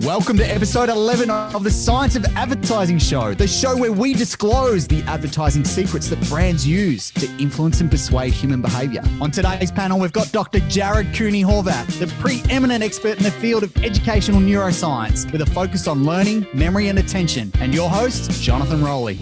Welcome to episode 11 of the Science of Advertising Show, the show where we disclose the advertising secrets that brands use to influence and persuade human behavior. On today's panel, we've got Dr. Cooney Horvath, the preeminent expert in the field of educational neuroscience, with a focus on learning, memory, and attention, and your host, Jonathan Rolley.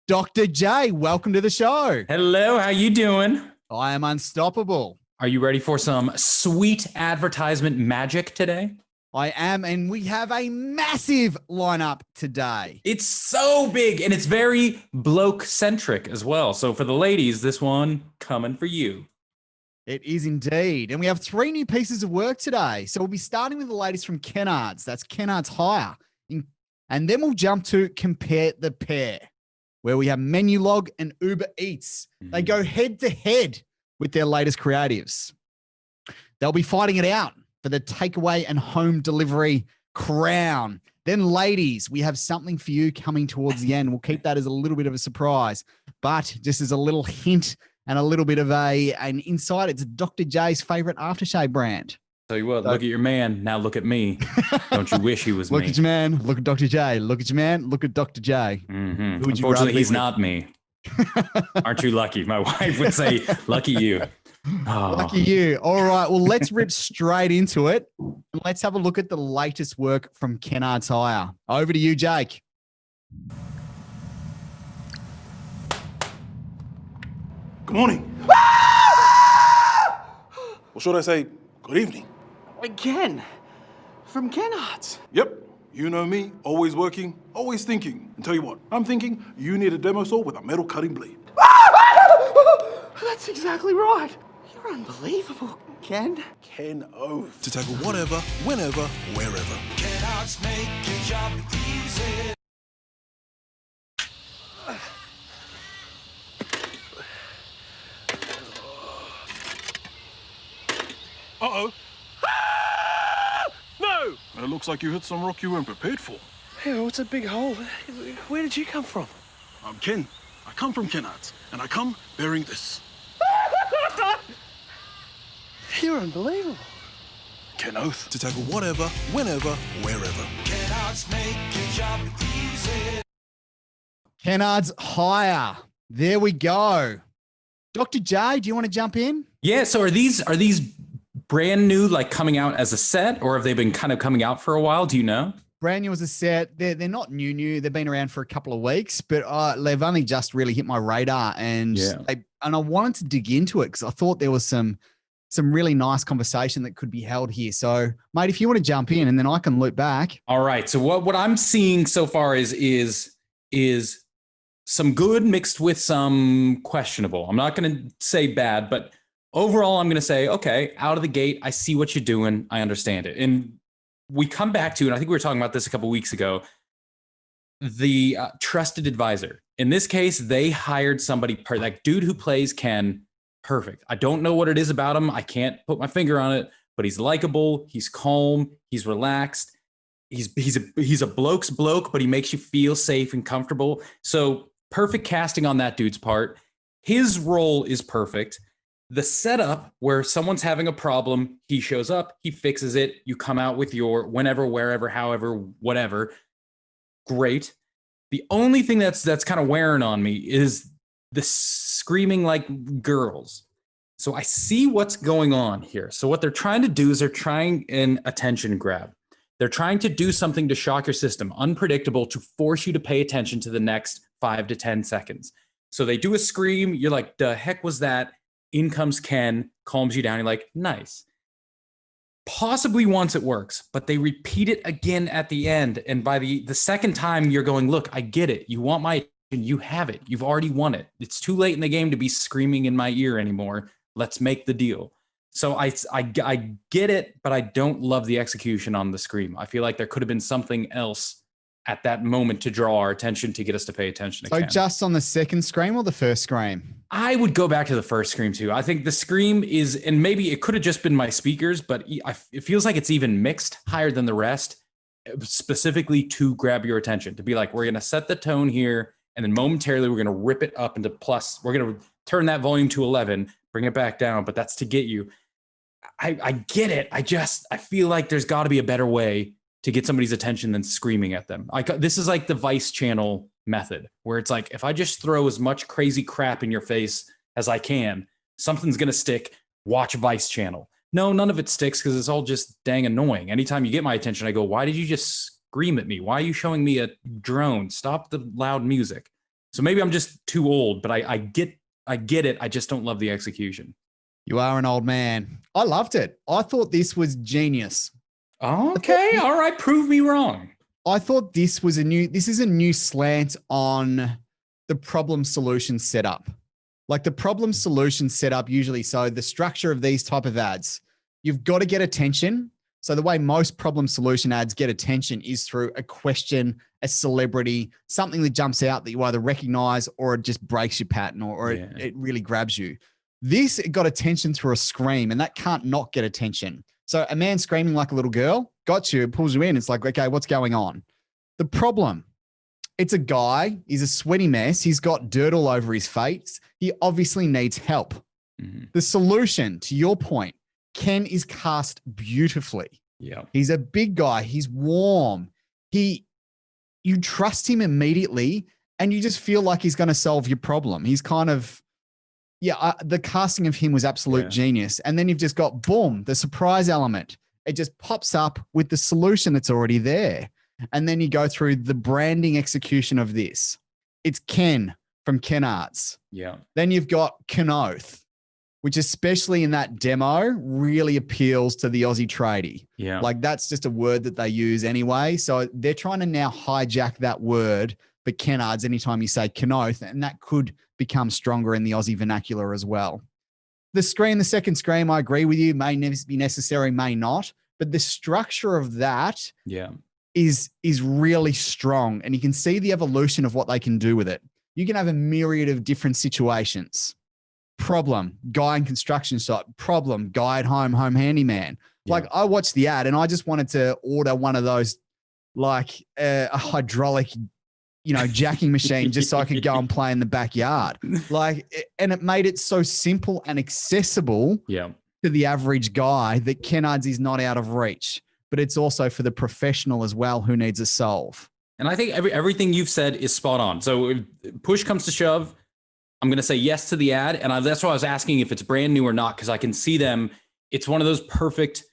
Dr. J, welcome to the show. Hello, how you doing? I am unstoppable. Are you ready for some sweet advertisement magic today? I am, and we have a massive lineup today. It's so big, and it's very bloke-centric as well. So for the ladies, this one coming for you. It is indeed. And we have 3 new pieces of work today. So we'll be starting with the latest from Kennards. That's Kennards Hire. And then we'll jump to Compare the Pair, where we have Menulog and Uber Eats. They go head to head with their latest creatives. They'll be fighting it out for the takeaway and home delivery crown. Then ladies, we have something for you coming towards the end. We'll keep that as a little bit of a surprise, but just as a little hint and a little bit of an insight, it's Dr. J's favorite aftershave brand. Tell you what, look at your man, now look at me. Don't you wish he was me? Look at your man, look at Dr. J. Look at your man, look at Dr. J. Mm-hmm. Unfortunately, he's not me. Aren't you lucky? My wife would say, lucky you. Oh. Lucky you. All right, well, let's rip straight into it. Let's have a look at the latest work from Kennards Hire. Over to you, Jake. Good morning. Or should I say, good evening? Again? From Kennards? Yep, you know me, always working, always thinking. And tell you what, I'm thinking you need a demo saw with a metal cutting blade. That's exactly right. You're unbelievable, Ken. Ken Oath. To tackle whatever, whenever, wherever. Kennards make your job easy. Uh-oh. No! It looks like you hit some rock you weren't prepared for. Hey, what's a big hole? Where did you come from? I'm Ken. I come from Kennards, and I come bearing this. You're unbelievable. Ken Oath. To tackle whatever, whenever, wherever. Kennards make your job easy. Kennards Hire. There we go. Dr. J, do you want to jump in? Yeah, so are these brand new, like coming out as a set, or have they been kind of coming out for a while? Do you know? Brand new as a set. They're not new. They've been around for a couple of weeks, but they've only just really hit my radar, and I wanted to dig into it because I thought there was some really nice conversation that could be held here. So, mate, if you want to jump in, and then I can loop back. All right. So what I'm seeing so far is some good mixed with some questionable. I'm not going to say bad, but overall, I'm going to say, okay, out of the gate, I see what you're doing. I understand it. And we come back to, and I think we were talking about this a couple of weeks ago, the trusted advisor. In this case, they hired somebody, like dude who plays Ken, perfect. I don't know what it is about him. I can't put my finger on it, but he's likable. He's calm. He's relaxed. He's a bloke's bloke, but he makes you feel safe and comfortable. So perfect casting on that dude's part. His role is perfect. The setup where someone's having a problem, he shows up, he fixes it, you come out with your whenever, wherever, however, whatever. Great. The only thing that's kind of wearing on me is the screaming like girls. So I see what's going on here. So what they're trying to do is they're trying an attention grab. They're trying to do something to shock your system, unpredictable, to force you to pay attention to the next 5 to 10 seconds. So they do a scream, you're like, the heck was that? In comes Ken, calms you down. You're like, nice. Possibly once it works, but they repeat it again at the end. And by the second time, you're going, look, I get it. You want my attention. You have it. You've already won it. It's too late in the game to be screaming in my ear anymore. Let's make the deal. So I get it, but I don't love the execution on the scream. I feel like there could have been something else at that moment to draw our attention to get us to pay attention So again. just on the second scream or the first scream? I would go back to the first scream too. I think the scream is, and maybe it could have just been my speakers, but it feels like it's even mixed higher than the rest, specifically to grab your attention, to be like, we're going to set the tone here, and then momentarily we're going to rip it up into plus. We're going to turn that volume to 11, bring it back down, but that's to get you. I get it. I feel like there's got to be a better way to get somebody's attention than screaming at them. This is like the Vice channel method, where it's like, if I just throw as much crazy crap in your face as I can, something's going to stick. Watch Vice channel. No, none of it sticks because it's all just dang annoying. Anytime you get my attention, I go, why did you just scream at me? Why are you showing me a drone? Stop the loud music. So maybe I'm just too old, but I get it. I just don't love the execution. You are an old man. I loved it. I thought this was genius. Okay. All right. Prove me wrong. I thought this is a new slant on the problem solution setup. Like the problem solution setup usually, so the structure of these type of ads, you've got to get attention. So the way most problem solution ads get attention is through a question, a celebrity, something that jumps out that you either recognize or it just breaks your pattern or it really grabs you. This got attention through a scream, and that can't not get attention. So a man screaming like a little girl, got you, pulls you in. It's like, okay, what's going on? The problem, it's a guy. He's a sweaty mess. He's got dirt all over his face. He obviously needs help. Mm-hmm. The solution, to your point, Ken is cast beautifully. Yeah. He's a big guy. He's warm. You trust him immediately, and you just feel like he's going to solve your problem. He's kind of, the casting of him was absolute genius. And then you've just got, boom, the surprise element. It just pops up with the solution that's already there. And then you go through the branding execution of this. It's Ken from Kennards. Yeah. Then you've got Kenoth, which especially in that demo really appeals to the Aussie tradie. Yeah. Like that's just a word that they use anyway. So they're trying to now hijack that word for Kennards anytime you say Kenoth, and that could become stronger in the Aussie vernacular as well. The second scream, I agree with you, may never be necessary, may not, but the structure of that is really strong, and you can see the evolution of what they can do with it. You can have a myriad of different situations. Problem, guy in construction site. Problem, guy at home handyman. Like I watched the ad and I just wanted to order one of those, like a hydraulic, jacking machine just so I could go and play in the backyard. And it made it so simple and accessible to the average guy that Kennards is not out of reach, but it's also for the professional as well who needs a solve. And I think everything you've said is spot on. So if push comes to shove, I'm going to say yes to the ad. And that's why I was asking if it's brand new or not, because I can see them. It's one of those perfect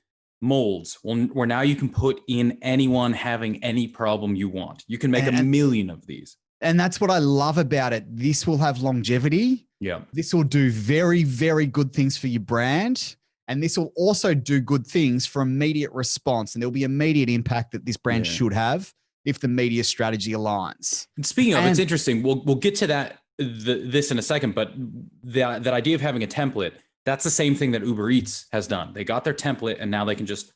molds where now you can put in anyone having any problem you want. You can make a million of these. And that's what I love about it. This will have longevity. Yeah. This will do very, very good things for your brand. And this will also do good things for immediate response. And there'll be immediate impact that this brand should have if the media strategy aligns. And speaking of, it's interesting. We'll get to this in a second, but that idea of having a template, that's the same thing that Uber Eats has done. They got their template and now they can just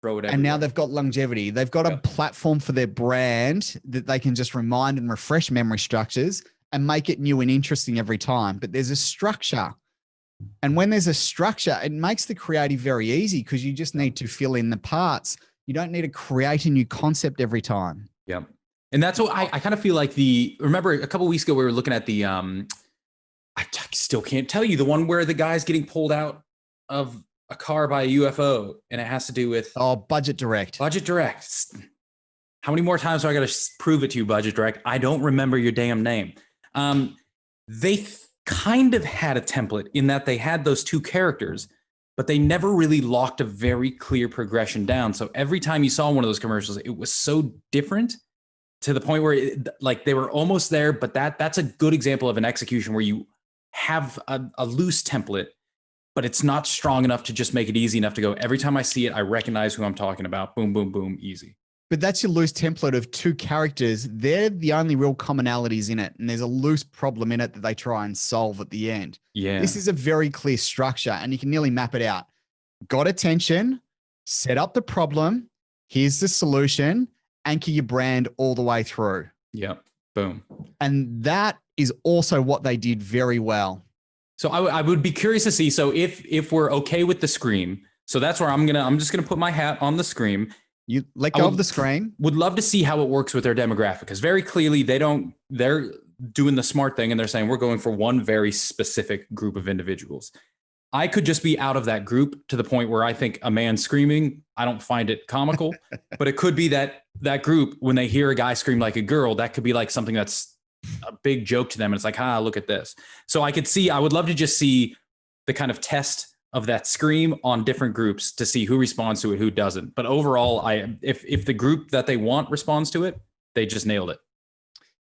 throw it everywhere. And now they've got longevity. They've got a platform for their brand that they can just remind and refresh memory structures and make it new and interesting every time. But there's a structure. And when there's a structure, it makes the creative very easy because you just need to fill in the parts. You don't need to create a new concept every time. Yeah. And that's what I kind of feel like remember a couple of weeks ago, we were looking at I still can't tell you the one where the guy's getting pulled out of a car by a UFO and it has to do with. Oh, Budget Direct. Budget Direct. How many more times do I got to prove it to you, Budget Direct? I don't remember your damn name. They kind of had a template in that they had those two characters, but they never really locked a very clear progression down. So every time you saw one of those commercials, it was so different to the point where they were almost there, but that's a good example of an execution where you have a loose template, but it's not strong enough to just make it easy enough to go, every time I see it, I recognize who I'm talking about. Boom, boom, boom, easy. But that's your loose template of two characters. They're the only real commonalities in it. And there's a loose problem in it that they try and solve at the end. Yeah. This is a very clear structure and you can nearly map it out. Got attention, set up the problem. Here's the solution. Anchor your brand all the way through. Yeah. Boom. And that is also what they did very well. So I would be curious to see. So if we're okay with the Scream, so that's where I'm just gonna put my hat on the Scream. You let go of the Scream. Would love to see how it works with their demographic, because very clearly they're doing the smart thing and they're saying we're going for one very specific group of individuals. I could just be out of that group to the point where I think a man screaming, I don't find it comical, but it could be that group, when they hear a guy scream like a girl, that could be like something that's a big joke to them. And it's like, look at this. So I would love to just see the kind of test of that scream on different groups to see who responds to it, who doesn't. But overall, if the group that they want responds to it, they just nailed it.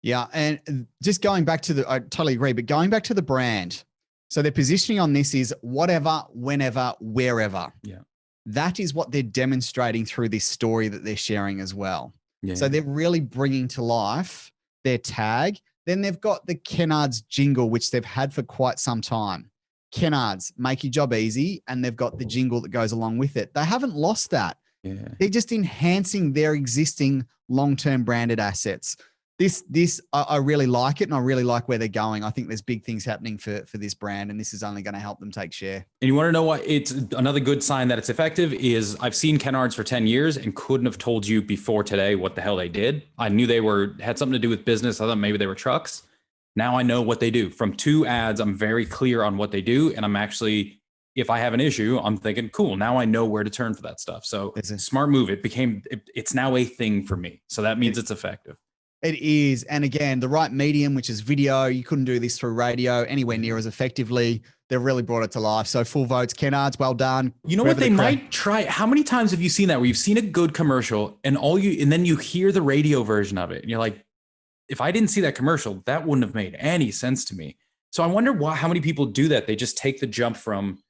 Yeah. And just going back to I totally agree, but going back to the brand. So their positioning on this is whatever, whenever, wherever. Yeah. That is what they're demonstrating through this story that they're sharing as well. Yeah. So they're really bringing to life their tag. Then they've got the Kennards jingle, which they've had for quite some time. Kennards, make your job easy. And they've got the jingle that goes along with it. They haven't lost that. Yeah. They're just enhancing their existing long-term branded assets. This I really like it, and I really like where they're going. I think there's big things happening for this brand, and this is only going to help them take share. And you want to know what? It's another good sign that it's effective is I've seen Kennards for 10 years and couldn't have told you before today what the hell they did. I knew they had something to do with business. I thought maybe they were trucks. Now I know what they do. From 2 ads, I'm very clear on what they do, and I'm actually, if I have an issue, I'm thinking, cool, now I know where to turn for that stuff. So it's a smart move. It's now a thing for me. So that means it's effective. It is. And again, the right medium, which is video. You couldn't do this through radio anywhere near as effectively. They've really brought it to life. So full votes, Kennards, well done. You know what they might try? How many times have you seen that where you've seen a good commercial and then you hear the radio version of it and you're like, if I didn't see that commercial, that wouldn't have made any sense to me. So I wonder how many people do that. They just take the jump from,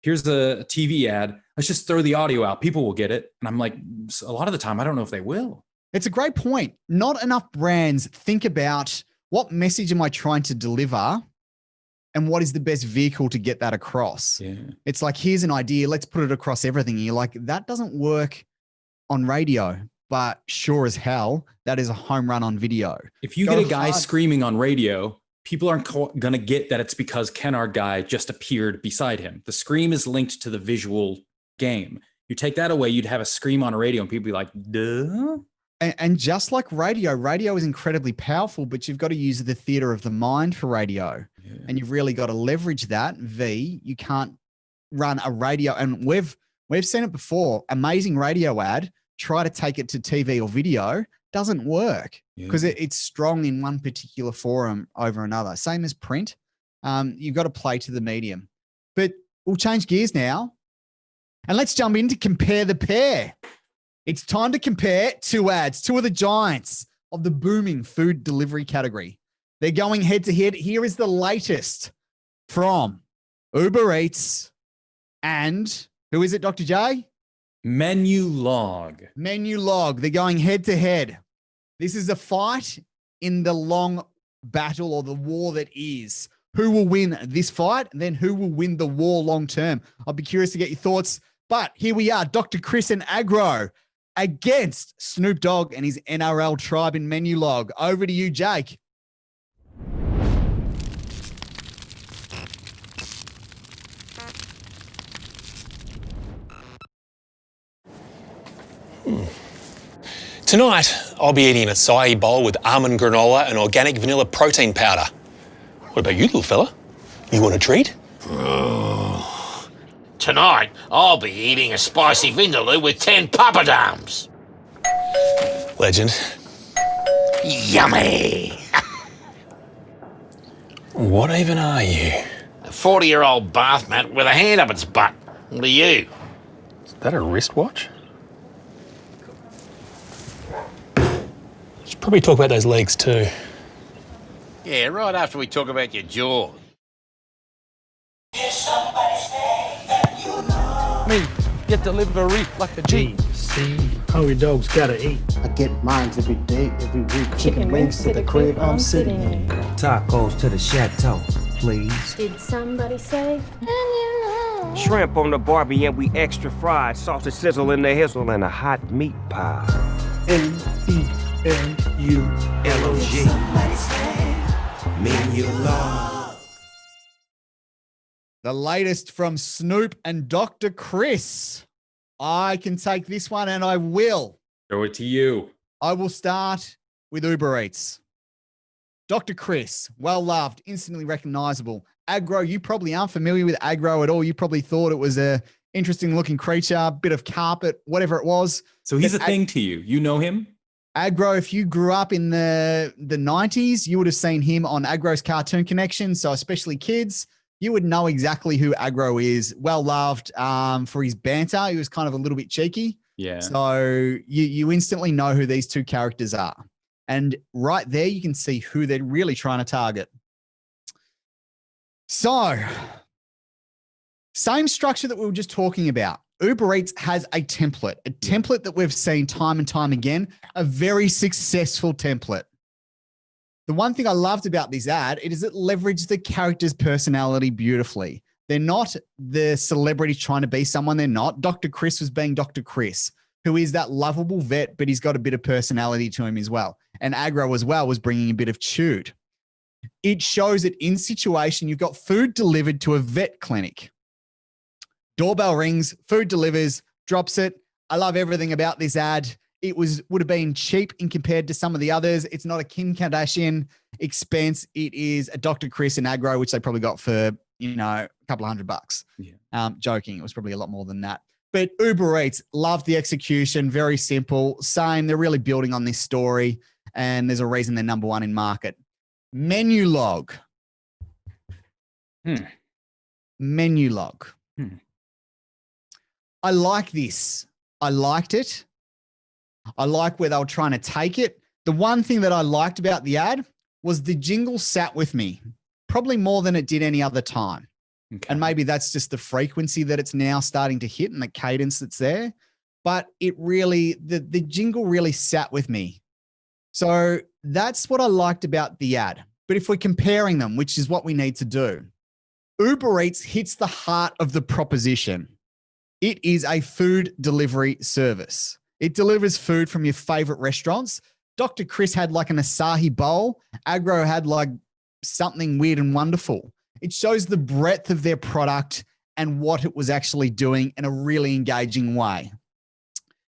here's the TV ad, let's just throw the audio out. People will get it. And I'm like, a lot of the time, I don't know if they will. It's a great point. Not enough brands think about what message am I trying to deliver and what is the best vehicle to get that across. Yeah. It's like, here's an idea. Let's put it across everything. And you're like, that doesn't work on radio, but sure as hell, that is a home run on video. If you get a guy screaming on radio, people aren't going to get that it's because Kennard guy just appeared beside him. The scream is linked to the visual game. You take that away, you'd have a scream on a radio and people be like, duh. And just like radio is incredibly powerful, but you've got to use the theater of the mind for radio. Yeah. And you've really got to leverage that. You can't run a radio. And we've seen it before. Amazing radio ad, try to take it to TV or video, doesn't work because it's strong in one particular forum over another. Same as print. You've got to play to the medium. But we'll change gears now. And let's jump in to compare the pair. It's time to compare 2 ads, 2 of the giants of the booming food delivery category. They're going head to head. Here is the latest from Uber Eats and who is it, Dr. J? Menulog. Menulog. They're going head to head. This is a fight in the long battle or the war that is. Who will win this fight? And then who will win the war long term? I'll be curious to get your thoughts. But here we are, Dr. Chris and Agro against Snoop Dogg and his NRL tribe in Menulog. Over to you, Jake. Tonight, I'll be eating an acai bowl with almond granola and organic vanilla protein powder. What about you, little fella? You want a treat? Tonight, I'll be eating a spicy vindaloo with 10 papadums. Legend. Yummy. What even are you? A 40-year-old bath mat with a hand up its butt. What are you? Is that a wristwatch? Should probably talk about those legs too. Yeah, right after we talk about your jaw. Me, get delivery like a G. Steve, hungry dogs gotta eat. I get mines every day, every week. Chicken wings to the crib I'm sitting in. Tacos to the chateau, please. Did somebody say? Shrimp on the Barbie and we extra fried. Sausage sizzle in the hizzle and a hot meat pie. Menulog. Menulog. The latest from Snoop and Dr. Chris. I can take this one and I will. Throw it to you. I will start with Uber Eats. Dr. Chris, well loved, instantly recognizable. Aggro, you probably aren't familiar with Aggro at all. You probably thought it was a interesting looking creature, bit of carpet, whatever it was. So he's a thing to you. You know him? Aggro, if you grew up in the 90s, you would have seen him on Aggro's Cartoon Connection. So especially kids, you would know exactly who Aggro is. Well loved for his banter. He was kind of a little bit cheeky. Yeah. So you instantly know who these two characters are. And right there, you can see who they're really trying to target. So, same structure that we were just talking about. Uber Eats has a template that we've seen time and time again, a very successful template. The one thing I loved about this ad, it leveraged the character's personality beautifully. They're not the celebrity trying to be someone they're not. Dr. Chris was being Dr. Chris, who is that lovable vet, but he's got a bit of personality to him as well. And Aggro as well was bringing a bit of chewed. It shows that in situation, you've got food delivered to a vet clinic. Doorbell rings, food delivers, drops it. I love everything about this ad. It would have been cheap in compared to some of the others. It's not a Kim Kardashian expense. It is a Dr. Chris and Aggro, which they probably got for, a couple of $100. Yeah. Joking. It was probably a lot more than that. But Uber Eats, loved the execution. Very simple. Same. They're really building on this story. And there's a reason they're number one in market. Menulog. Menulog. I like this. I liked it. I like where they were trying to take it. The one thing that I liked about the ad was the jingle sat with me, probably more than it did any other time. Okay. And maybe that's just the frequency that it's now starting to hit and the cadence that's there. But it really, the jingle really sat with me. So that's what I liked about the ad. But if we're comparing them, which is what we need to do, Uber Eats hits the heart of the proposition. It is a food delivery service. It delivers food from your favorite restaurants. Dr. Chris had like an Asahi bowl. Aggro had like something weird and wonderful. It shows the breadth of their product and what it was actually doing in a really engaging way.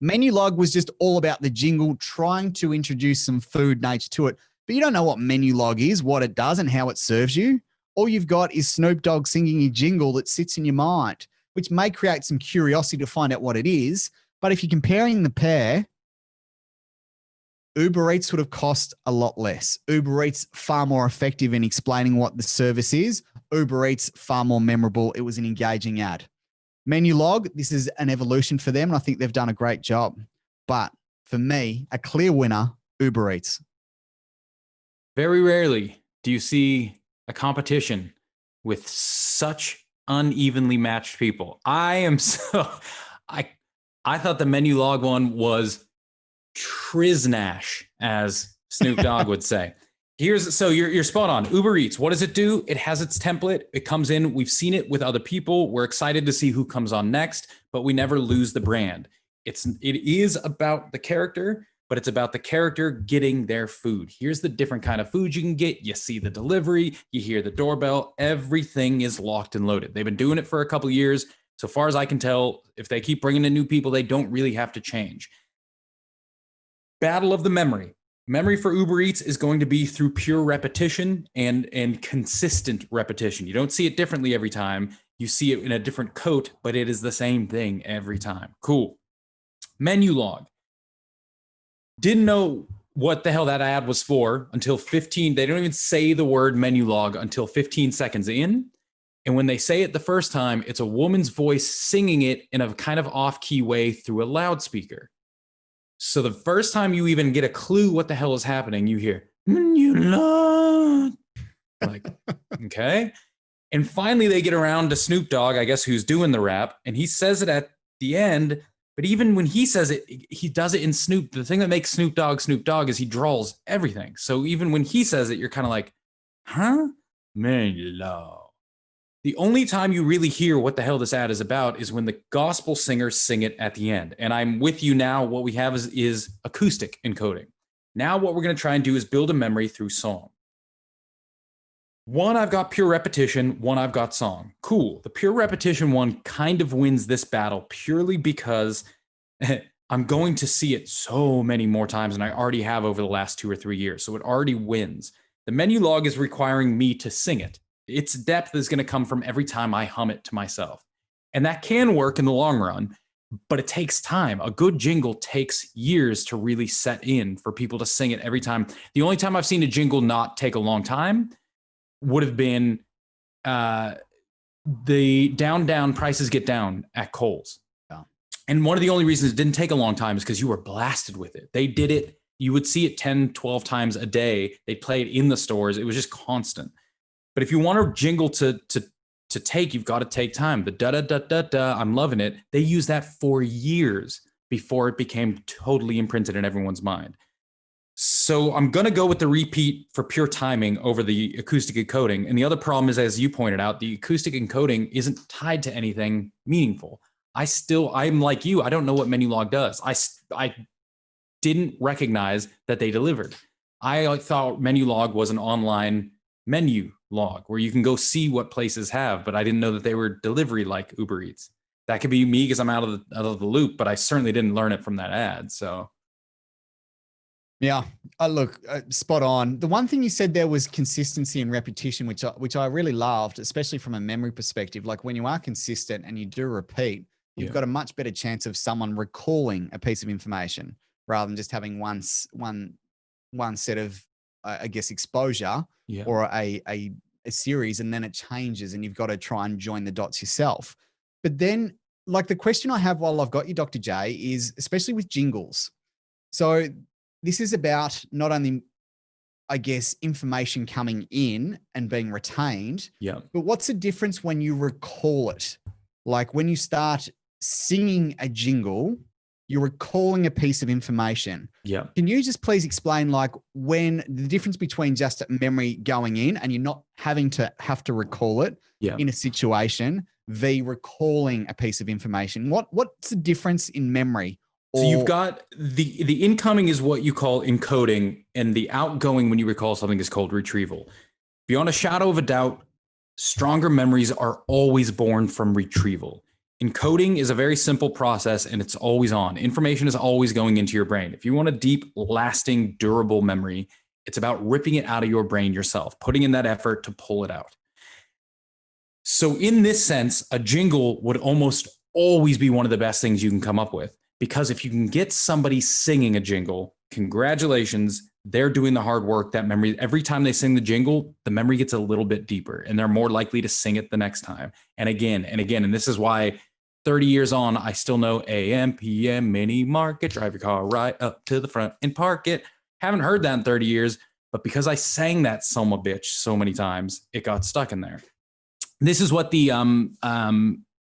Menulog was just all about the jingle, trying to introduce some food nature to it. But you don't know what Menulog is, what it does, and how it serves you. All you've got is Snoop Dogg singing a jingle that sits in your mind, which may create some curiosity to find out what it is. But if you're comparing the pair, Uber Eats would have cost a lot less. Uber Eats far more effective in explaining what the service is. Uber Eats far more memorable. It was an engaging ad. Menulog, this is an evolution for them, and I think they've done a great job. But for me, a clear winner, Uber Eats. Very rarely do you see a competition with such unevenly matched people. I thought the Menulog one was triznash, as Snoop Dogg would say. So you're spot on. Uber Eats, what does it do? It has its template. It comes in. We've seen it with other people. We're excited to see who comes on next, but we never lose the brand. It is about the character, but it's about the character getting their food. Here's the different kind of food you can get. You see the delivery, you hear the doorbell. Everything is locked and loaded. They've been doing it for a couple of years. So far as I can tell, if they keep bringing in new people, they don't really have to change. Battle of the memory. Memory for Uber Eats is going to be through pure repetition and consistent repetition. You don't see it differently every time. You see it in a different coat, but it is the same thing every time. Cool. Menulog. Didn't know what the hell that ad was for until 15. They don't even say the word Menulog until 15 seconds in. And when they say it the first time, it's a woman's voice singing it in a kind of off-key way through a loudspeaker. So the first time you even get a clue what the hell is happening, you hear, Menulog. Like, okay. And finally they get around to Snoop Dogg, I guess, who's doing the rap. And he says it at the end. But even when he says it, he does it in Snoop. The thing that makes Snoop Dogg is he draws everything. So even when he says it, you're kind of like, huh? Menulog. The only time you really hear what the hell this ad is about is when the gospel singers sing it at the end. And I'm with you now. What we have is acoustic encoding. Now what we're going to try and do is build a memory through song. One, I've got pure repetition. One, I've got song. Cool. The pure repetition one kind of wins this battle purely because I'm going to see it so many more times than I already have over the last 2 or 3 years. So it already wins. The Menulog is requiring me to sing it. Its depth is going to come from every time I hum it to myself. And that can work in the long run, but it takes time. A good jingle takes years to really set in for people to sing it every time. The only time I've seen a jingle not take a long time would have been the down, prices get down at Kohl's. Yeah. And one of the only reasons it didn't take a long time is because you were blasted with it. They did it. You would see it 10, 12 times a day. They'd play it in the stores. It was just constant. But if you want a jingle to take, you've got to take time. The da-da-da-da-da, I'm loving it. They used that for years before it became totally imprinted in everyone's mind. So I'm going to go with the repeat for pure timing over the acoustic encoding. And the other problem is, as you pointed out, the acoustic encoding isn't tied to anything meaningful. I'm like you. I don't know what Menulog does. I didn't recognize that they delivered. I thought Menulog was an online menu log where you can go see what places have, but I didn't know that they were delivery like Uber Eats. That could be me because I'm out of the loop, but I certainly didn't learn it from that ad. So yeah, look, spot on. The one thing you said there was consistency and repetition, which I really loved, especially from a memory perspective. Like when you are consistent and you do repeat, you've got a much better chance of someone recalling a piece of information rather than just having one set of, I guess, exposure or a series, and then it changes and you've got to try and join the dots yourself. But then, like, the question I have while I've got you, Dr. J, is especially with jingles. So this is about not only, I guess, information coming in and being retained, but what's the difference when you recall it? Like when you start singing a jingle, you're recalling a piece of information. Yeah. Can you just please explain, like, when the difference between just memory going in and you're not having to recall it in a situation, v recalling a piece of information? What's the difference in memory? So you've got the incoming is what you call encoding, and the outgoing when you recall something is called retrieval. Beyond a shadow of a doubt, stronger memories are always born from retrieval. Encoding is a very simple process and it's always on. Information is always going into your brain. If you want a deep, lasting, durable memory, it's about ripping it out of your brain yourself, putting in that effort to pull it out. So in this sense, a jingle would almost always be one of the best things you can come up with, because if you can get somebody singing a jingle, congratulations, they're doing the hard work. That memory, every time they sing the jingle, the memory gets a little bit deeper and they're more likely to sing it the next time. And again, and again. And this is why 30 years on, I still know AM, PM, mini market, drive your car right up to the front and park it. Haven't heard that in 30 years, but because I sang that son of a bitch so many times, it got stuck in there. This is what the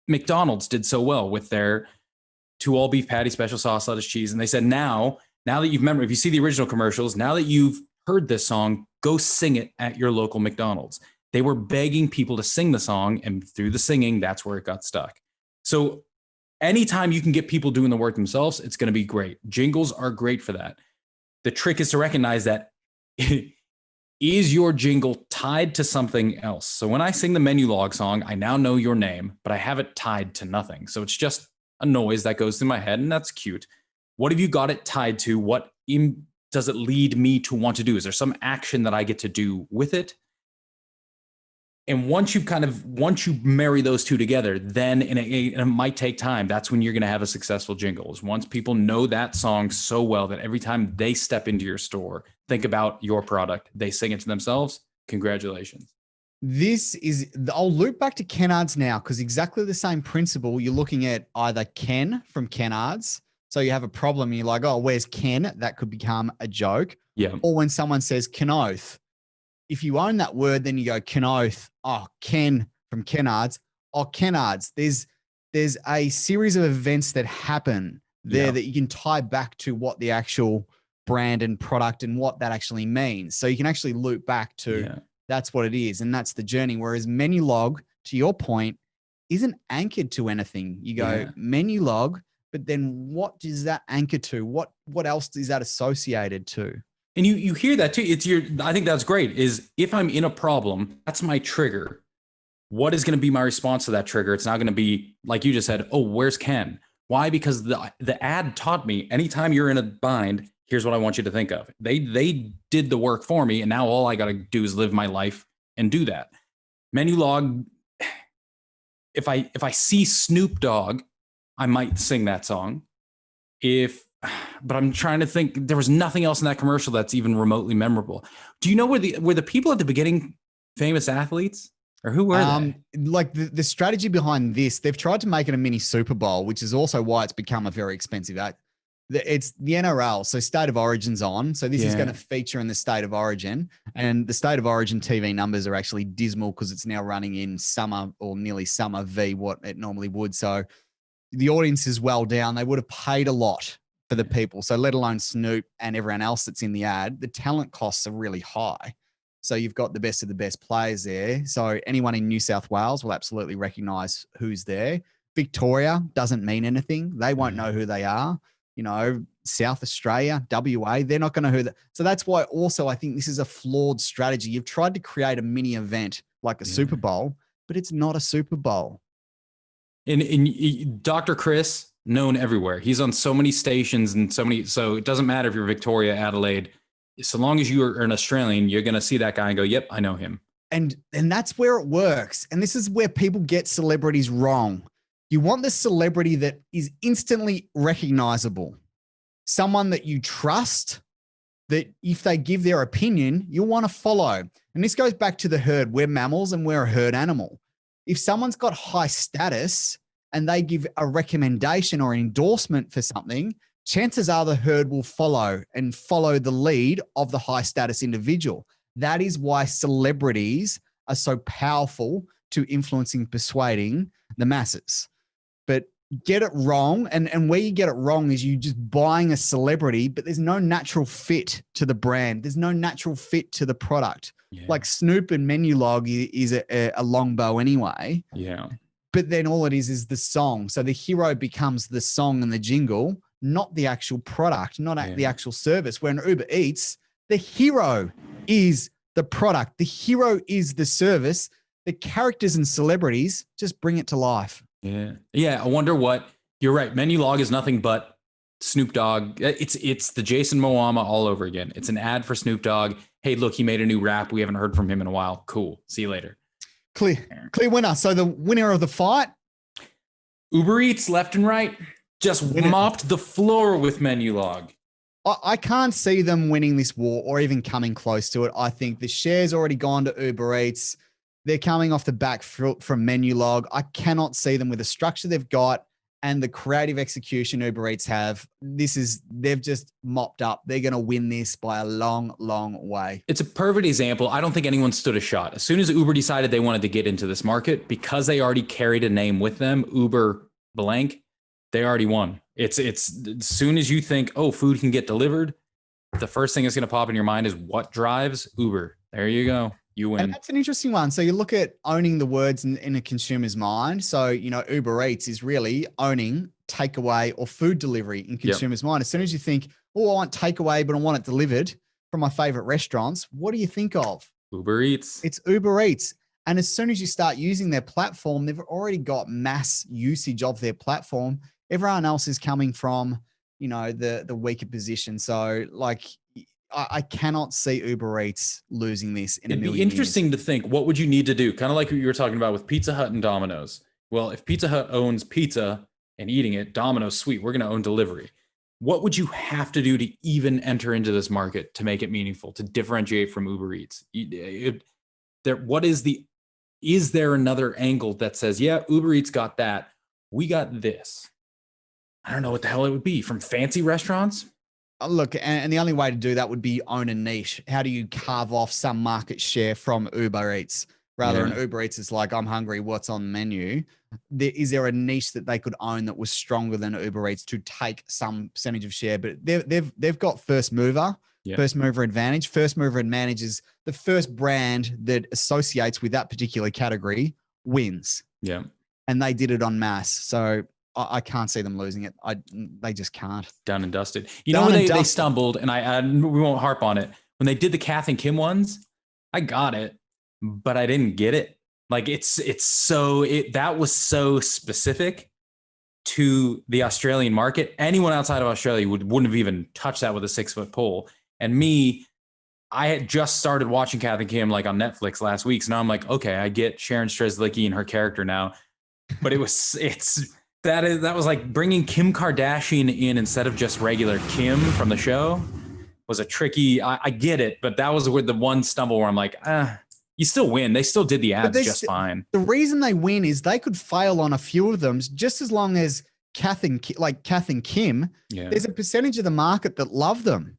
McDonald's did so well with their 2 all beef patty, special sauce, lettuce, cheese. And they said, now that you've if you see the original commercials, now that you've heard this song, go sing it at your local McDonald's. They were begging people to sing the song, and through the singing, that's where it got stuck. So anytime you can get people doing the work themselves, it's going to be great. Jingles are great for that. The trick is to recognize that is your jingle tied to something else? So when I sing the Menulog song, I now know your name, but I have it tied to nothing. So it's just a noise that goes through my head, and that's cute. What have you got it tied to? What does it lead me to want to do? Is there some action that I get to do with it? And once you marry those two together, then and it might take time. That's when you're going to have a successful jingle. Is once people know that song so well that every time they step into your store, think about your product, they sing it to themselves. Congratulations. I'll loop back to Kennards now, because exactly the same principle. You're looking at either Ken from Kennards. So you have a problem, you're like, oh, where's Ken? That could become a joke. Yeah. Or when someone says Kenoth, if you own that word, then you go Kenoth. Oh, Ken from Kennards. Oh, Kennards. There's a series of events that happen there that you can tie back to what the actual brand and product and what that actually means. So you can actually loop back to that's what it is. And that's the journey. Whereas Menulog, to your point, isn't anchored to anything. You go Menulog, but then what does that anchor to? What else is that associated to? And you hear that too. I think that's great, is if I'm in a problem, that's my trigger. What is going to be my response to that trigger? It's not going to be, like you just said, oh, where's Ken? Why? Because the ad taught me anytime you're in a bind, here's what I want you to think of. They did the work for me, and now all I got to do is live my life and do that. Menulog, if I see Snoop Dogg, I might sing that song. But I'm trying to think, there was nothing else in that commercial that's even remotely memorable. Do you know were the people at the beginning famous athletes? Or who were they? Like the strategy behind this, they've tried to make it a mini Super Bowl, which is also why it's become a very expensive act. It's the NRL, so State of Origin's on. So this is going to feature in the State of Origin. And the State of Origin TV numbers are actually dismal because it's now running in summer or nearly summer v what it normally would. So the audience is well down. They would have paid a lot for the people. So let alone Snoop and everyone else that's in the ad, the talent costs are really high. So you've got the best of the best players there. So anyone in New South Wales will absolutely recognize who's there. Victoria doesn't mean anything. They won't know who they are. You know, South Australia, WA, they're not going to know who that. So that's why also I think this is a flawed strategy. You've tried to create a mini event like a Super Bowl, but it's not a Super Bowl. In Dr. Chris, known everywhere. He's on so many stations and so it doesn't matter if you're Victoria, Adelaide. So long as you are an Australian, you're going to see that guy and go, yep, I know him. And that's where it works. And this is where people get celebrities wrong. You want the celebrity that is instantly recognizable. Someone that you trust, that if they give their opinion, you'll want to follow. And this goes back to the herd. We're mammals and we're a herd animal. If someone's got high status and they give a recommendation or an endorsement for something, chances are the herd will follow the lead of the high status individual. That is why celebrities are so powerful to influencing, persuading the masses. But get it wrong. And where you get it wrong is you just buying a celebrity, but there's no natural fit to the brand. There's no natural fit to the product. Yeah. Like Snoop and Menulog is a long bow anyway. Yeah. But then all it is the song. So the hero becomes the song and the jingle, not the actual product, not the actual service. Where in Uber Eats, the hero is the product. The hero is the service. The characters and celebrities just bring it to life. Yeah. Yeah. I wonder what you're right. Menulog is nothing but Snoop Dogg. It's the Jason Momoa all over again. It's an ad for Snoop Dogg. Hey, look, he made a new rap. We haven't heard from him in a while. Cool. See you later. Clear winner. So the winner of the fight, Uber Eats left and right, just mopped the floor with Menulog. I can't see them winning this war or even coming close to it. I think the share's already gone to Uber Eats. They're coming off the back foot from Menulog. I cannot see them with the structure they've got and the creative execution Uber Eats have. They've just mopped up. They're going to win this by a long, long way. It's a perfect example. I don't think anyone stood a shot. As soon as Uber decided they wanted to get into this market, because they already carried a name with them, Uber blank, they already won. It's as soon as you think, oh, food can get delivered, the first thing that's going to pop in your mind is what drives Uber. There you go. You win. And that's an interesting one. So you look at owning the words in a consumer's mind. So, Uber Eats is really owning takeaway or food delivery in consumers' mind. As soon as you think, oh, I want takeaway, but I want it delivered from my favorite restaurants, what do you think of? Uber Eats. It's Uber Eats. And as soon as you start using their platform, they've already got mass usage of their platform. Everyone else is coming from, the weaker position. So I cannot see Uber Eats losing this in a million years. It'd be interesting to think, what would you need to do? Kind of like what you were talking about with Pizza Hut and Domino's. Well, if Pizza Hut owns pizza and eating it, Domino's, sweet, we're going to own delivery. What would you have to do to even enter into this market to make it meaningful, to differentiate from Uber Eats? Is there another angle that says, yeah, Uber Eats got that, we got this? I don't know what the hell it would be. From fancy restaurants? Look, and the only way to do that would be own a niche. How do you carve off some market share from Uber Eats? Rather than Uber Eats is like, I'm hungry, what's on the menu? Is there a niche that they could own that was stronger than Uber Eats to take some percentage of share? But they've got first mover advantage. First mover advantage is the first brand that associates with that particular category wins. Yeah. And they did it en masse. So I can't see them losing it. They just can't. Done and dusted. They stumbled, and we won't harp on it. When they did the Kath and Kim ones, I got it, but I didn't get it. Like that was so specific to the Australian market. Anyone outside of Australia wouldn't have even touched that with a 6-foot pole. And me, I had just started watching Kath and Kim like on Netflix last week. So now I'm like, okay, I get Sharon Strzelecki and her character now. But that was like bringing Kim Kardashian in instead of just regular Kim from the show was a tricky, I get it, but that was where the one stumble where I'm like, you still win. They still did the ads just fine. The reason they win is they could fail on a few of them just as long as Kath and Kim, there's a percentage of the market that love them.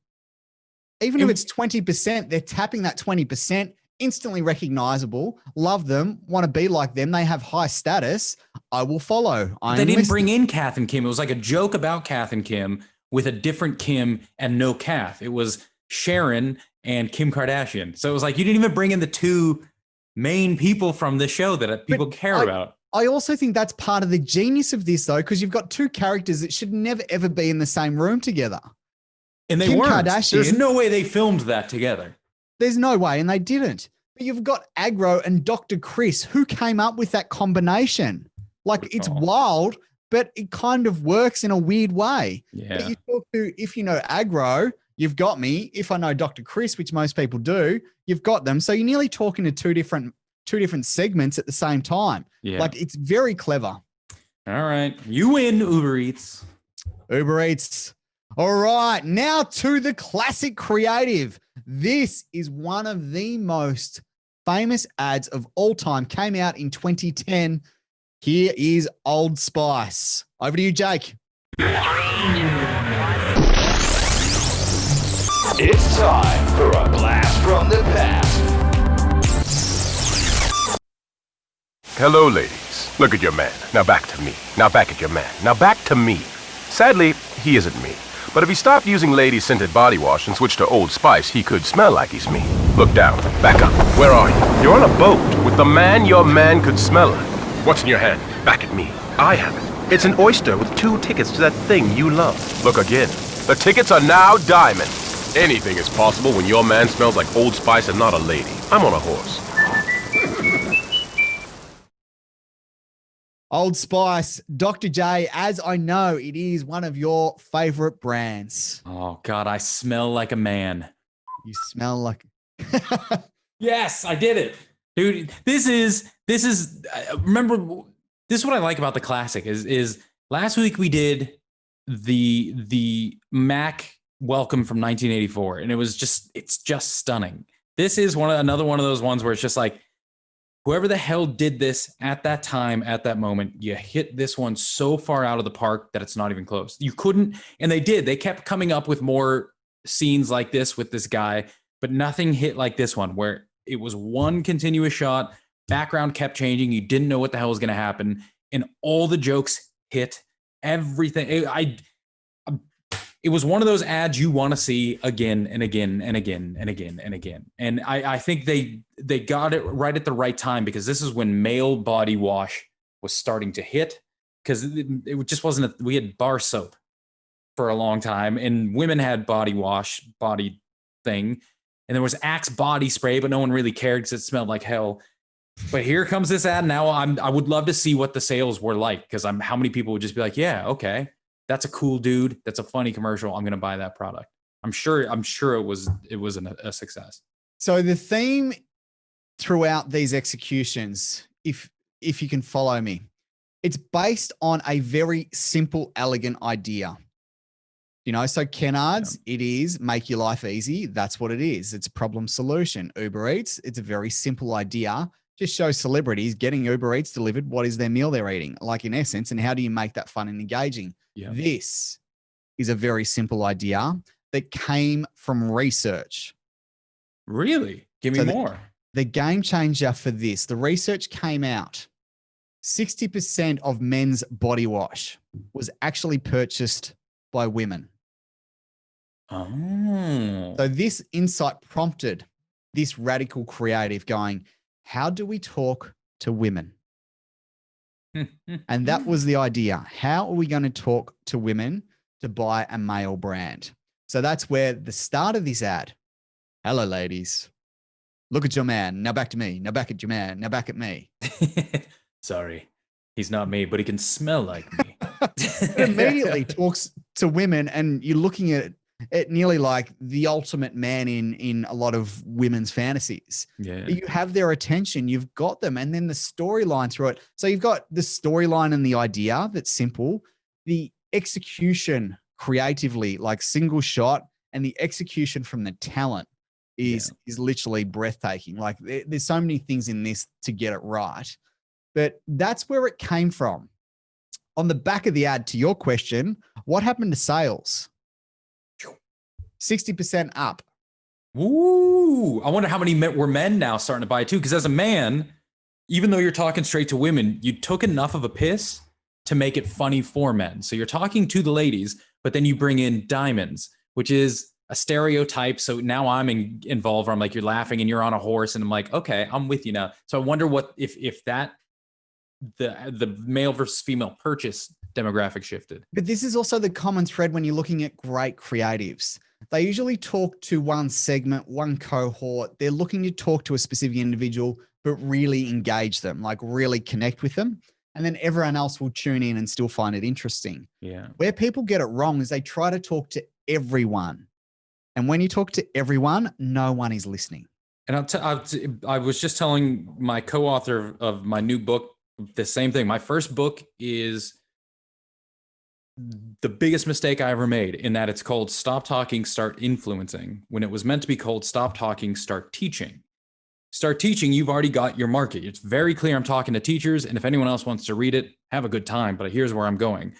Even if it's 20%, they're tapping that 20%, instantly recognizable, love them, want to be like them. They have high status. I will follow. They didn't bring in Kath and Kim. It was like a joke about Kath and Kim with a different Kim and no Kath. It was Sharon and Kim Kardashian. So it was like, you didn't even bring in the two main people from the show that people care about. I also think that's part of the genius of this, though, because you've got two characters that should never, ever be in the same room together. And they weren't. There's no way they filmed that together. There's no way, and they didn't. But you've got Agro and Dr. Chris. Who came up with that combination? Like, it's wild, but it kind of works in a weird way. Yeah. But you talk to, if you know Agro, you've got me. If I know Dr. Chris, which most people do, you've got them. So you're nearly talking to two different segments at the same time. Yeah. Like, it's very clever. All right. You win, Uber Eats. Uber Eats. All right. Now to the classic creative. This is one of the most famous ads of all time. Came out in 2010. Here is Old Spice. Over to you, Jake. It's time for a blast from the past. Hello, ladies. Look at your man. Now back to me. Now back at your man. Now back to me. Sadly, he isn't me. But if he stopped using lady-scented body wash and switched to Old Spice, he could smell like he's me. Look down. Back up. Where are you? You're on a boat with the man your man could smell like. What's in your hand? Back at me. I have it. It's an oyster with 2 tickets to that thing you love. Look again. The tickets are now diamonds. Anything is possible when your man smells like Old Spice and not a lady. I'm on a horse. Old Spice, Dr. J, as I know, it is one of your favorite brands. Oh, God, I smell like a man. You smell like... Yes, I did it. Dude, this is remember, this is what I like about the classic is last week we did the Mac welcome from 1984, and it's just stunning. This is another one of those ones where it's just like, whoever the hell did this at that time, at that moment, you hit this one so far out of the park that it's not even close. You couldn't, and they did. They kept coming up with more scenes like this with this guy, but nothing hit like this one, where it was one continuous shot, background kept changing, you didn't know what the hell was going to happen, and all the jokes hit, everything. It was one of those ads you want to see again and again and again and again and again. And I think they got it right at the right time, because this is when male body wash was starting to hit, because it just wasn't, we had bar soap for a long time, and women had body wash, body thing. And there was Axe body spray, but no one really cared because it smelled like hell. But here comes this ad. Now I would love to see what the sales were like, because how many people would just be like, yeah, okay, that's a cool dude. That's a funny commercial. I'm going to buy that product. I'm sure it was a success. So the theme throughout these executions, if you can follow me, it's based on a very simple, elegant idea. You know, so Kennards, It is make your life easy. That's what it is. It's a problem solution. Uber Eats, it's a very simple idea. Just show celebrities getting Uber Eats delivered. What is their meal they're eating? Like, in essence, and how do you make that fun and engaging? Yeah. This is a very simple idea that came from research. Really? Give me more. The game changer for this, the research came out. 60% of men's body wash was actually purchased by women. Oh. So this insight prompted this radical creative going, how do we talk to women? And that was the idea. How are we going to talk to women to buy a male brand? So that's where the start of this ad. Hello, ladies. Look at your man. Now back to me. Now back at your man. Now back at me. Sorry. He's not me, but he can smell like me. It immediately talks to women, and you're looking at it nearly like the ultimate man in a lot of women's fantasies. Yeah. You have their attention, you've got them, and then the storyline through it. So you've got the storyline and the idea that's simple, the execution creatively, like single shot, and the execution from the talent is literally breathtaking. Like there's so many things in this to get it right, but that's where it came from. On the back of the ad, to your question, what happened to sales? 60% up. Ooh, I wonder how many were men now starting to buy it too. Because as a man, even though you're talking straight to women, you took enough of a piss to make it funny for men. So you're talking to the ladies, but then you bring in diamonds, which is a stereotype. So now I'm involved where I'm like, you're laughing and you're on a horse. And I'm like, okay, I'm with you now. So I wonder what, if that, the male versus female purchase demographic shifted. But this is also the common thread when you're looking at great creatives. They usually talk to one segment, one cohort. They're looking to talk to a specific individual, but really engage them, like really connect with them. And then everyone else will tune in and still find it interesting. Yeah. Where people get it wrong is they try to talk to everyone. And when you talk to everyone, no one is listening. And I was just telling my co-author of my new book the same thing. My first book is the biggest mistake I ever made, in that it's called Stop Talking, Start Influencing, when it was meant to be called Stop Talking, Start Teaching. Start teaching, you've already got your market. It's very clear I'm talking to teachers, and if anyone else wants to read it, have a good time, but here's where I'm going.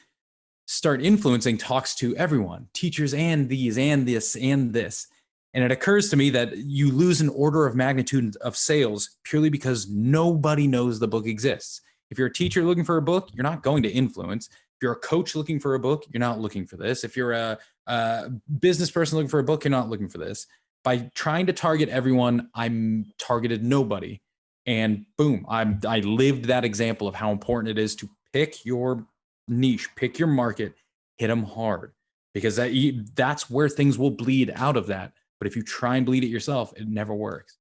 Start influencing talks to everyone, teachers and these and this and this. And it occurs to me that you lose an order of magnitude of sales purely because nobody knows the book exists. If you're a teacher looking for a book, you're not going to influence. If you're a coach looking for a book, you're not looking for this. If you're a business person looking for a book, you're not looking for this. By trying to target everyone, I'm targeted nobody. And boom, I lived that example of how important it is to pick your niche, pick your market, hit them hard, because that's where things will bleed out of that. But if you try and bleed it yourself, it never works.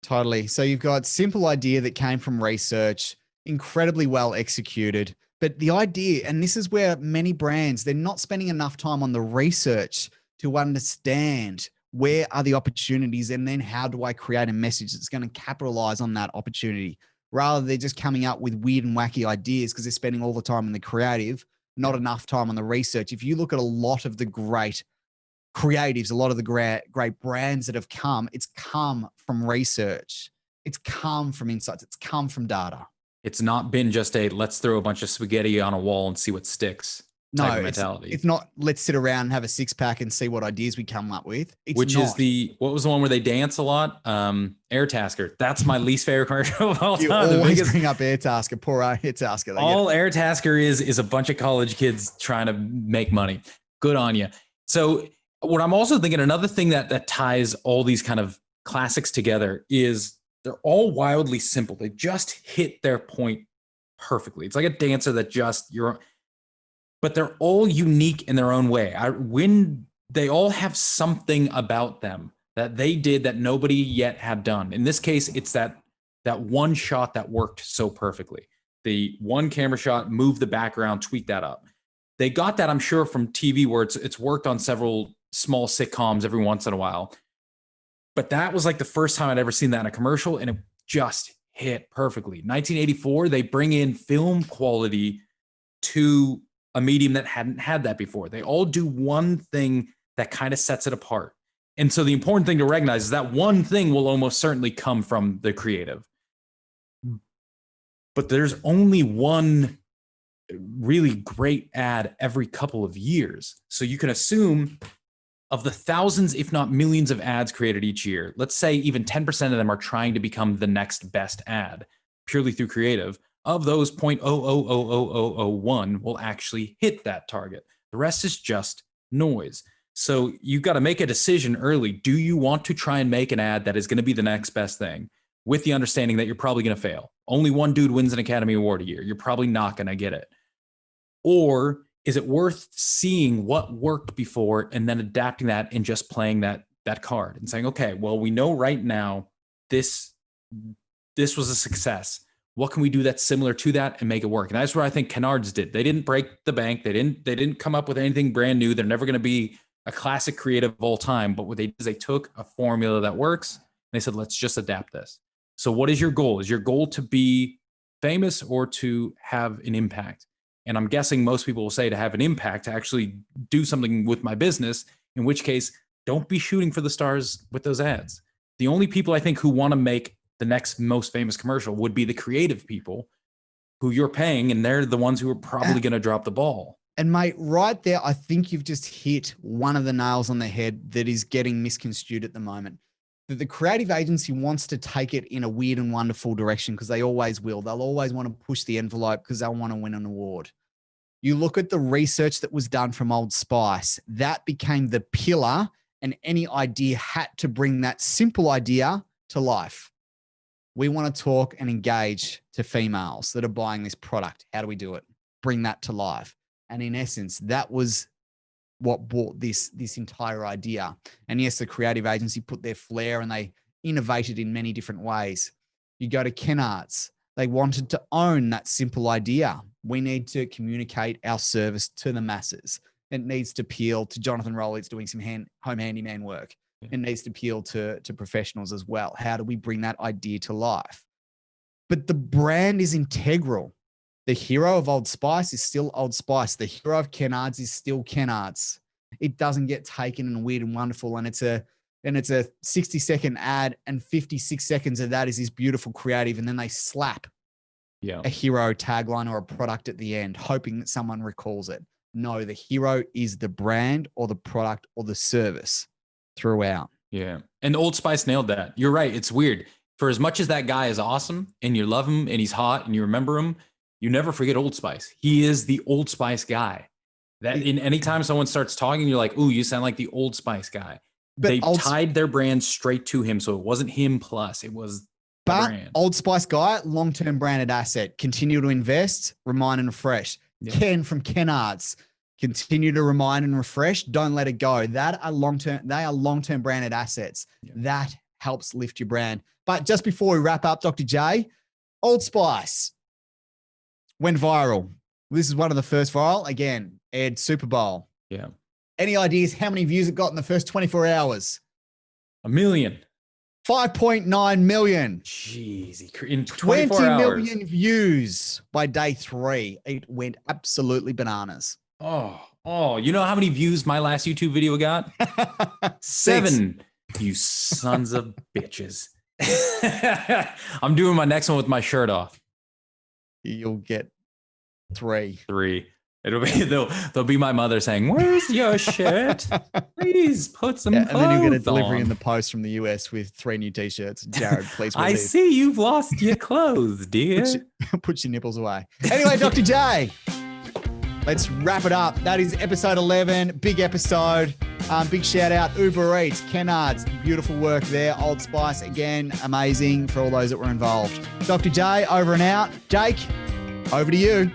Totally. So you've got simple idea that came from research, incredibly well executed. But the idea, and this is where many brands, they're not spending enough time on the research to understand where are the opportunities, and then how do I create a message that's going to capitalize on that opportunity, rather they're just coming up with weird and wacky ideas because they're spending all the time in the creative, not enough time on the research. If you look at a lot of the great creatives, a lot of the great brands that have come, it's come from research. It's come from insights. It's come from data. It's not been just a let's throw a bunch of spaghetti on a wall and see what sticks type of mentality. It's not let's sit around and have a six pack and see what ideas we come up with. What was the one where they dance a lot? Airtasker. That's my least favorite commercial of all time. You always bring up Airtasker. Poor Airtasker. All Airtasker is a bunch of college kids trying to make money. Good on you. So what I'm also thinking, another thing that ties all these kind of classics together is they're all wildly simple. They just hit their point perfectly. It's like a dancer that but they're all unique in their own way. When they all have something about them that they did that nobody yet had done. In this case, it's that one shot that worked so perfectly. The one camera shot, move the background, tweak that up. They got that, I'm sure, from TV, where it's worked on several small sitcoms every once in a while. But that was like the first time I'd ever seen that in a commercial, and it just hit perfectly. 1984, they bring in film quality to a medium that hadn't had that before. They all do one thing that kind of sets it apart. And so the important thing to recognize is that one thing will almost certainly come from the creative. But there's only one really great ad every couple of years. So you can assume of the thousands, if not millions of ads created each year, let's say even 10% of them are trying to become the next best ad purely through creative. Of those, 0.00001 will actually hit that target. The rest is just noise. So you've got to make a decision early. Do you want to try and make an ad that is going to be the next best thing, with the understanding that you're probably going to fail? Only one dude wins an Academy Award a year. You're probably not going to get it. Or is it worth seeing what worked before and then adapting that and just playing that card and saying, okay, well, we know right now this was a success. what can we do that's similar to that and make it work? And that's what I think Kennards did. They didn't break the bank. They didn't come up with anything brand new. They're never going to be a classic creative of all time. But what they did is they took a formula that works and they said, let's just adapt this. So what is your goal? Is your goal to be famous or to have an impact? And I'm guessing most people will say to have an impact, to actually do something with my business, in which case, don't be shooting for the stars with those ads. The only people I think who want to make the next most famous commercial would be the creative people who you're paying, and they're the ones who are probably going to drop the ball. And mate, right there, I think you've just hit one of the nails on the head that is getting misconstrued at the moment. That the creative agency wants to take it in a weird and wonderful direction, because they always will. They'll always want to push the envelope because they'll want to win an award. You look at the research that was done from Old Spice, that became the pillar, and any idea had to bring that simple idea to life. We want to talk and engage to females that are buying this product. How do we do it? Bring that to life. And in essence, that was what brought this entire idea. And yes, the creative agency put their flair and they innovated in many different ways. You go to Kennards, they wanted to own that simple idea. We need to communicate our service to the masses. It needs to appeal to Jonathan Rolley. It's doing some home handyman work. It needs to appeal to professionals as well. How do we bring that idea to life? But the brand is integral. The hero of Old Spice is still Old Spice. The hero of Kennards is still Kennards. It doesn't get taken and weird and wonderful. And it's a 60-second ad, and 56 seconds of that is this beautiful creative. And then they slap a hero tagline or a product at the end, hoping that someone recalls it. No, the hero is the brand or the product or the service throughout. Yeah. And Old Spice nailed that. You're right. It's weird. For as much as that guy is awesome and you love him and he's hot and you remember him, you never forget Old Spice. He is the Old Spice guy. That in any time someone starts talking, you're like, ooh, you sound like the Old Spice guy. But they tied their brand straight to him. So it wasn't him plus, it was the brand. Old Spice guy, long-term branded asset. Continue to invest, remind and refresh. Yeah. Ken from Kennards, continue to remind and refresh. Don't let it go. They are long-term branded assets. Yeah. That helps lift your brand. But just before we wrap up, Dr. J, Old Spice went viral. This is one of the first viral. Again, aired Super Bowl. Yeah. Any ideas how many views it got in the first 24 hours? 1 million. 5.9 million. Jeez. In 20 hours. million views by day 3. It went absolutely bananas. Oh, you know how many views my last YouTube video got? 7. You sons of bitches. I'm doing my next one with my shirt off. You'll get 3. It'll be there'll be my mother saying, "Where's your shirt? Please put some clothes on." And then you'll get a delivery in the post from the US with 3 new t-shirts. Jared, please. I see you've lost your clothes, dear. Put your nipples away. Anyway, Dr. J, let's wrap it up. That is episode 11. Big episode. Big shout out Uber Eats, Kennards, beautiful work there. Old Spice, again, amazing for all those that were involved. Dr. J, over and out. Jake, over to you.